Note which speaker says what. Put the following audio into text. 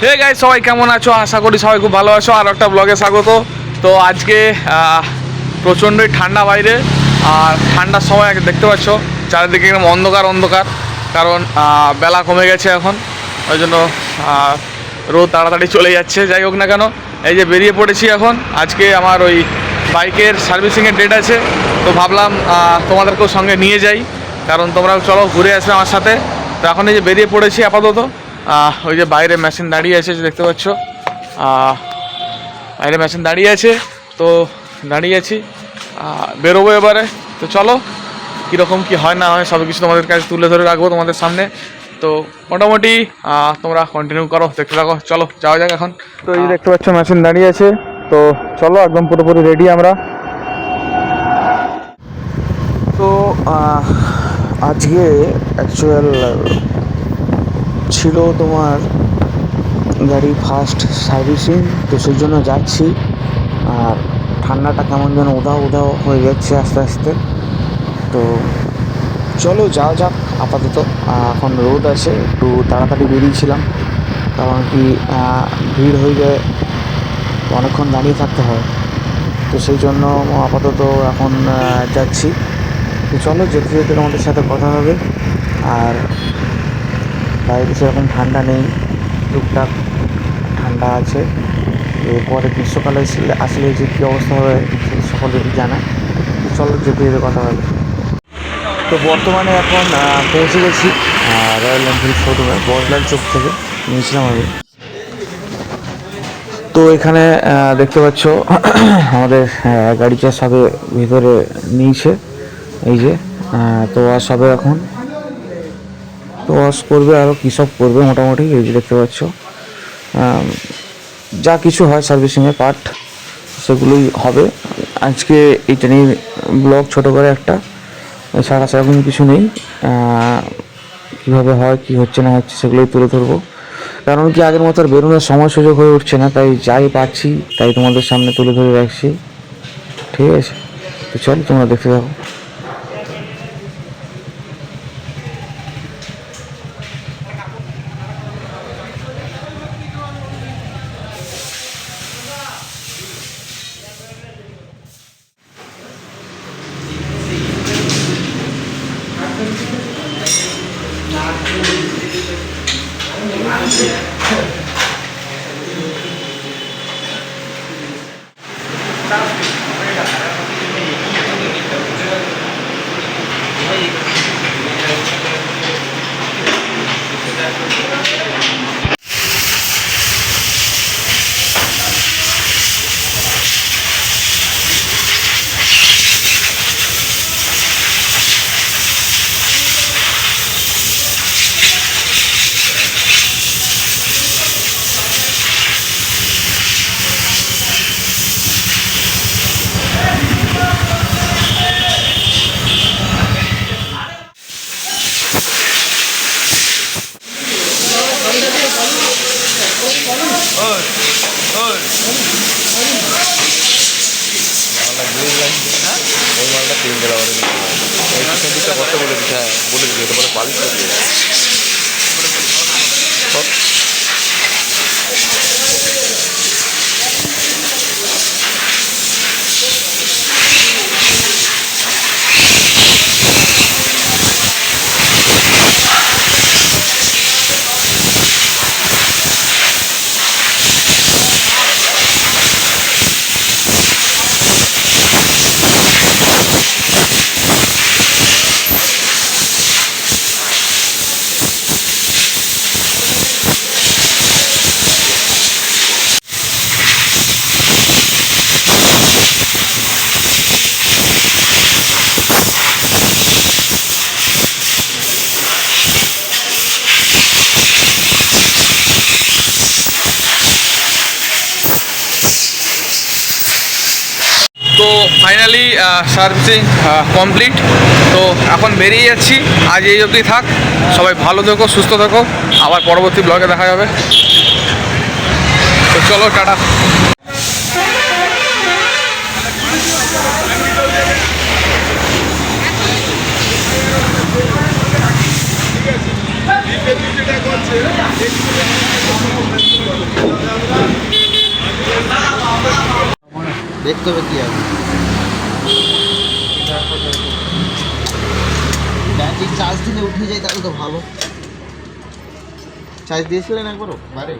Speaker 1: Hey guys, সবাই কেমন আছো? আশা করি সবাই খুব ভালো আছো। আর একটা ব্লগে স্বাগত। তো আজকে প্রচণ্ডই ঠান্ডা বাইরে, আর ঠান্ডার সময় দেখতে পাচ্ছ চারিদিকে একদম অন্ধকার অন্ধকার, কারণ বেলা কমে গেছে এখন, ওই জন্য রোদ তাড়াতাড়ি চলে যাচ্ছে। যাই হোক না কেন, এই যে বেরিয়ে পড়েছি এখন। আজকে আমার ওই বাইকের সার্ভিসিংয়ের ডেট আছে, তো ভাবলাম তোমাদেরকেও সঙ্গে নিয়ে যাই, কারণ তোমরাও চলো ঘুরে আসবে আমার সাথে। তো এখন এই যে বেরিয়ে পড়েছি আপাতত। ওই যে বাইরে মেশিন দাঁড়িয়ে আছে, যে দেখতে পাচ্ছ বাইরে মেশিন দাঁড়িয়ে আছে, তো দাঁড়িয়ে আছি, বেরোবো এবারে। তো চলো, কীরকম কী হয় না হয় সব কিছু তোমাদের কাছে তুলে ধরে রাখবো তোমাদের সামনে। তো মোটামুটি তোমরা কন্টিনিউ করো, দেখতে থাকো। চলো যাওয়া যাক এখন। তো এই যে দেখতে পাচ্ছ মেশিন দাঁড়িয়ে আছে, তো চলো একদম পুরোপুরি রেডি আমরা। তো আজকে অ্যাকচুয়াল ছিল তোমার গাড়ি ফার্স্ট সার্ভিসিং, তো সেই জন্য যাচ্ছি। আর ঠান্ডাটা কেমন যেন উধাও উধাও হয়ে যাচ্ছে আস্তে আস্তে। তো চলো যাওয়া যাক আপাতত। এখন রোদ আছে, একটু তাড়াতাড়ি বেরিয়েছিলাম, কারণ কি ভিড় হয়ে যায়, অনেকক্ষণ দাঁড়িয়ে থাকতে হয়, তো সেই জন্য আপাতত এখন যাচ্ছি। তো চলো যেতে যেতে তোমাদের সাথে কথা হবে। আর বাইরে সেরকম ঠান্ডা নেই, টুকটাক ঠান্ডা আছে। এরপরে গ্রীষ্মকালে আসলে যে কী অবস্থা হবে সকলেরই জানা। চলো যেতে যেতে কথা হবে। তো বর্তমানে এখন পৌঁছে গেছি রয়্যাল এনফিল্ড শোরুমে, বজলাল চোক থেকে নিয়েছিলাম আমি। তো এখানে দেখতে পাচ্ছ আমাদের গাড়িটা সবে ভিতরে নিয়েছে, এই যে। তো ওয়াশ হবে এখন, তো ওয়াশ করবে, আরও কী সব করবে মোটামুটি, এই যে দেখতে পাচ্ছ। যা কিছু হয় সার্ভিসিংয়ের পার্ট সেগুলোই হবে আজকে। এইটা নিয়ে ব্লগ ছোটো করে একটা, ছাড়া সেরকম কিছু নেই। কীভাবে হয়, কী হচ্ছে না হচ্ছে সেগুলোই তুলে ধরবো, কারণ কি আগের মতো আর বেরোনোর সময় সুযোগ হয়ে উঠছে না, তাই যাই পাচ্ছি তাই তোমাদের সামনে তুলে ধরে রাখছি। ঠিক আছে, তো চলো তোমরা দেখতে থাকো।
Speaker 2: ওই মালটা তিন গেলা করতে বলে দিচ্ছে, হ্যাঁ বলে দিচ্ছে, এটা পরে পালিশ করে দিয়ে
Speaker 1: তো ফাইনালি সার্ভিসিং কমপ্লিট। তো এখন বেরিয়ে যাচ্ছি, আজ এই অবধি থাক। সবাই ভালো থেকো, সুস্থ থেকো, আবার পরবর্তী ব্লগে দেখা যাবে। তো চলো, টাটা।
Speaker 3: দেখতে হবে কি আছে ব্যাটারি চার্জ দিলে উঠে যায় তাহলে তো ভালো চার্জ দিয়েছিলেন একবারও বারে